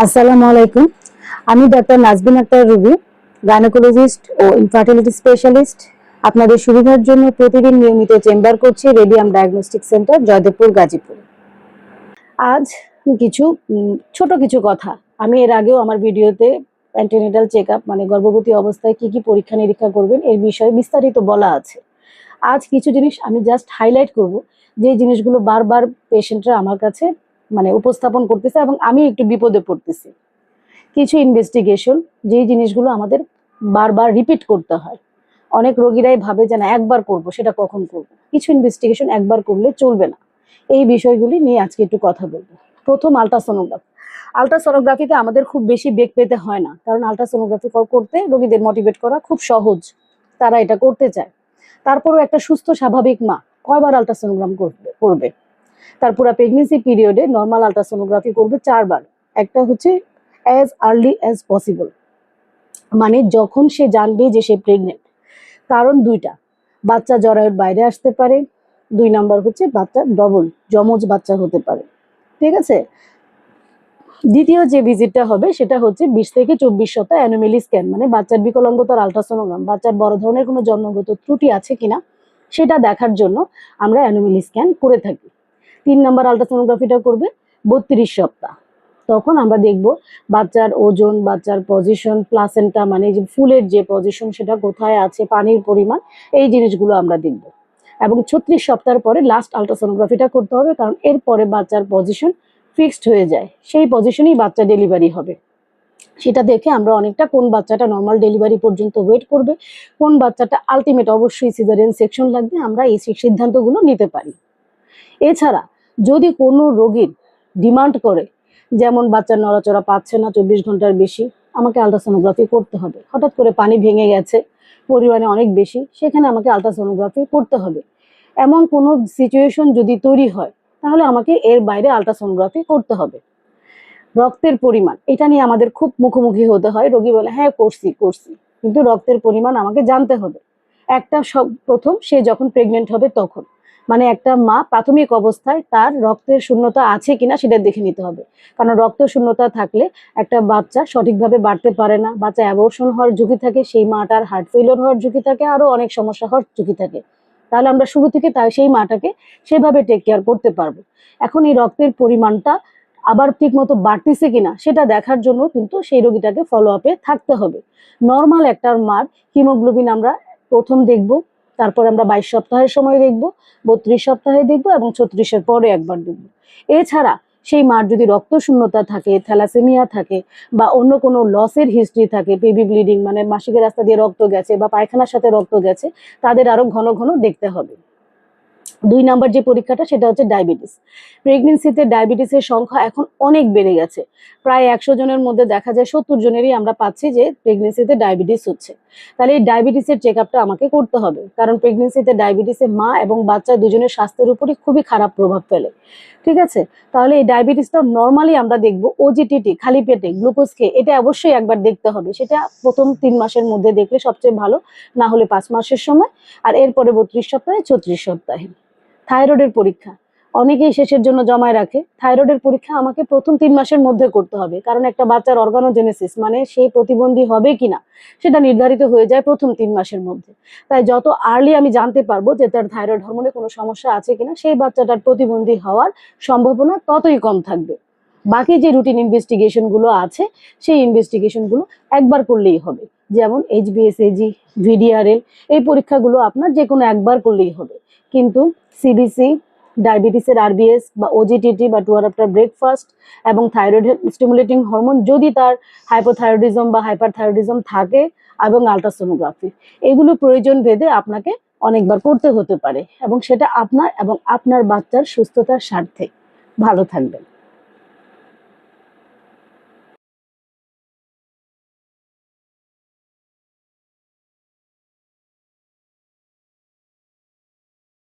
আসসালামু আলাইকুম। আমি doctor Nazbin Akter Ruby, gynaecologist ও ইনফার্টিলিটি স্পেশালিস্ট। আপনাদের সুবিধার জন্য প্রতিদিন নিয়মিত চেম্বার করছি radium diagnostic centre, Joydebpur, Gazipur. আজ কিছু ছোট কিছু কথা, আমি এর আগেও আমার ভিডিওতে অ্যান্টিনেটাল চেক আপ মানে গর্ভবতী অবস্থায় কি কি পরীক্ষা নিরীক্ষা করবেন এর বিষয়ে বিস্তারিত বলা আছে। আজ কিছু জিনিস আমি জাস্ট হাইলাইট করব, যে জিনিসগুলো বারবার পেশেন্টরা আমার কাছে মানে উপস্থাপন করতেছে এবং আমি একটু বিপদে পড়তেছি। কিছু ইনভেস্টিগেশন, যেই জিনিসগুলো আমাদের বারবার রিপিট করতে হয়। অনেক রোগীরাই ভাবে যে না একবার করব, সেটা কখন করব। কিছু ইনভেস্টিগেশন একবার করলে চলবে না। এই বিষয়গুলি নিয়ে আজকে একটু কথা বলবো। প্রথম, আলট্রাসোনোগ্রাফি। আলট্রাসোনোগ্রাফিতে আমাদের খুব বেশি বেগ পেতে হয় না, কারণ আলট্রাসোনোগ্রাফি করতে রোগীদের মোটিভেট করা খুব সহজ, তারা এটা করতে চায়। তারপরেও একটা সুস্থ স্বাভাবিক মা কয়বার আলট্রাসোনোগ্রাম করবে? তার পুরো প্রেগনেন্সি পিরিয়ডে নর্মাল আলট্রাসোনোগ্রাফি করবে 4 বার। একটা হচ্ছে অ্যাজ আর্লি অ্যাজ পসিবল, মানে যখন সে জানবে যে সে প্রেগনেন্ট। কারণ দুইটা, বাচ্চা জরায়ুর বাইরে আসতে পারে, 2 নাম্বার হচ্ছে বাচ্চা যমজ বাচ্চা হতে পারে। ঠিক আছে। দ্বিতীয় যে ভিজিটটা হবে সেটা হচ্ছে 20 থেকে 24 সপ্তাহ অ্যানোমেলি স্ক্যান, মানে বাচ্চার বিকলাঙ্গতার আলট্রাসোনোগ্রাম, বাচ্চার বড় ধরনের কোনো জন্মগত ত্রুটি আছে কিনা সেটা দেখার জন্য আমরা অ্যানোমেলি স্ক্যান করে থাকি। 3 নাম্বার আলট্রাসোনোগ্রাফিটা করবে 32 সপ্তাহ। তখন আমরা দেখব বাচ্চার ওজন, বাচ্চার পজিশন, প্লাসেন্টা মানে যে ফুলের যে পজিশন সেটা কোথায় আছে, পানির পরিমাণ, এই জিনিসগুলো আমরা দেখব। এবং 36 সপ্তাহের পরে লাস্ট আলট্রাসোনোগ্রাফিটা করতে হবে, কারণ এরপরে বাচ্চার পজিশন ফিক্সড হয়ে যায়, সেই পজিশনেই বাচ্চা ডেলিভারি হবে। সেটা দেখে আমরা অনেকটা কোন বাচ্চাটা নর্মাল ডেলিভারি পর্যন্ত ওয়েট করবে, কোন বাচ্চাটা আলটিমেট অবশ্যই সিজারিয়ান সেকশন লাগবে, আমরা এই সিদ্ধান্তগুলো নিতে পারি। এছাড়া যদি কোনো রোগীর ডিমান্ড করে, যেমন বাচ্চার নড়াচড়া পাচ্ছে না 24 ঘন্টার বেশি, আমাকে আলট্রাসোনোগ্রাফি করতে হবে, হঠাৎ করে পানি ভেঙে গেছে পরিমাণে অনেক বেশি, সেখানে আমাকে আলট্রাসোনোগ্রাফি করতে হবে, এমন কোনো সিচুয়েশন যদি তৈরি হয়, তাহলে আমাকে এর বাইরে আলট্রাসোনোগ্রাফি করতে হবে। রক্তের পরিমাণ, এটা নিয়ে আমাদের খুব মুখোমুখি হতে হয়। রোগী বলে হ্যাঁ করছি, কিন্তু রক্তের পরিমাণ আমাকে জানতে হবে। প্রথম সে যখন প্রেগনেন্ট হবে তখন, মানে একটা মা প্রাথমিক অবস্থায় তার রক্তের শূন্যতা আছে কিনা সেটা দেখে নিতে হবে। কারণ রক্ত শূন্যতা থাকলে একটা বাচ্চা সঠিকভাবে বাড়তে পারে না, বাচ্চা অ্যাবর্শন হওয়ার ঝুঁকি থাকে, সেই মাটার হার্ট ফেলিওর হওয়ার ঝুঁকি থাকে, আরো অনেক সমস্যা হওয়ার ঝুঁকি থাকে। তাহলে আমরা শুরু থেকে সেই মাটাকে সেভাবে টেক কেয়ার করতে পারবো। এখন এই রক্তের পরিমাণটা আবার ঠিক মতো বাড়তেছে কিনা সেটা দেখার জন্য কিন্তু সেই রোগীটাকে ফলো আপে থাকতে হবে। নর্মাল একটা মার হিমোগ্লোবিন আমরা প্রথম দেখব, তারপর আমরা 22 সপ্তাহের সময় দেখব, 32 সপ্তাহে দেখব এবং 36-এর পরে একবার দেখব। এছাড়া সেই মার যদি রক্ত শূন্যতা থাকে, থ্যালাসেমিয়া থাকে, বা অন্য কোনো লসের হিস্ট্রি থাকে, বেবি ব্লিডিং মানে মাসিকের রাস্তা দিয়ে রক্ত গেছে বা পায়খানার সাথে রক্ত গেছে, তাদের আরো ঘন ঘন দেখতে হবে। 2 নাম্বার যে পরীক্ষাটা সেটা হচ্ছে ডায়াবেটিস। প্রেগনেন্সিতে ডায়াবেটিসের সংখ্যা এখন অনেক বেড়ে গেছে, প্রায় 100 জনের মধ্যে দেখা যায় 70 জনেরই আমরা পাচ্ছি যে প্রেগনেন্সিতে ডায়াবেটিস হচ্ছে। তাহলে এই ডায়াবেটিসের চেক আপটা আমাকে করতে হবে, কারণ প্রেগনেন্সিতে ডায়াবেটিসে মা এবং বাচ্চা দুজনের স্বাস্থ্যের উপরই খুবই খারাপ প্রভাব ফেলে। ঠিক আছে। তাহলে এই ডায়াবেটিসটা নর্মালি আমরা দেখবো ওজিটিটি, খালি পেটে গ্লুকোজ খেয়ে, এটা অবশ্যই একবার দেখতে হবে। সেটা প্রথম 3 মাসের মধ্যে দেখলে সবচেয়ে ভালো, না হলে 5 মাসের সময়, আর এরপরে 32 সপ্তাহে, 36 সপ্তাহে। থাইরয়েডের পরীক্ষা অনেকেই শেষের জন্য জমায় রাখে। থাইরয়েডের পরীক্ষা আমাকে প্রথম 3 মাসের মধ্যে করতে হবে, কারণ একটা বাচ্চার অর্গানোজেনেসিস মানে সেই প্রতিবন্ধী হবে কিনা সেটা নির্ধারিত হয়ে যায় প্রথম 3 মাসের মধ্যে। তাই যত আর্লি আমি জানতে পারবো যে তার থাইরয়েড হরমোনে কোনো সমস্যা আছে কিনা, সেই বাচ্চাটার প্রতিবন্ধী হওয়ার সম্ভাবনা ততই কম থাকবে। বাকি যে রুটিন ইনভেস্টিগেশন গুলো আছে, সেই ইনভেস্টিগেশন গুলো একবার করলেই হবে, যেমন HbSAg, VDRL, এই পরীক্ষাগুলো আপনার যে কোনো একবার করলেই হবে। কিন্তু সিবিসি, ডায়াবেটিসের RBS বা OGTT বা 2 hour after ব্রেকফাস্ট এবং থাইরয়েড স্টিমুলেটিং হরমোন যদি তার হাইপোথাইরয়েডিজম বা হাইপারথাইরয়েডিজম থাকে, এবং আলট্রাসোনোগ্রাফি, এগুলো প্রয়োজন ভেদে আপনাকে অনেকবার করতে হতে পারে, এবং সেটা আপনার এবং আপনার বাচ্চার সুস্থতার স্বার্থে। ভালো থাকবেন।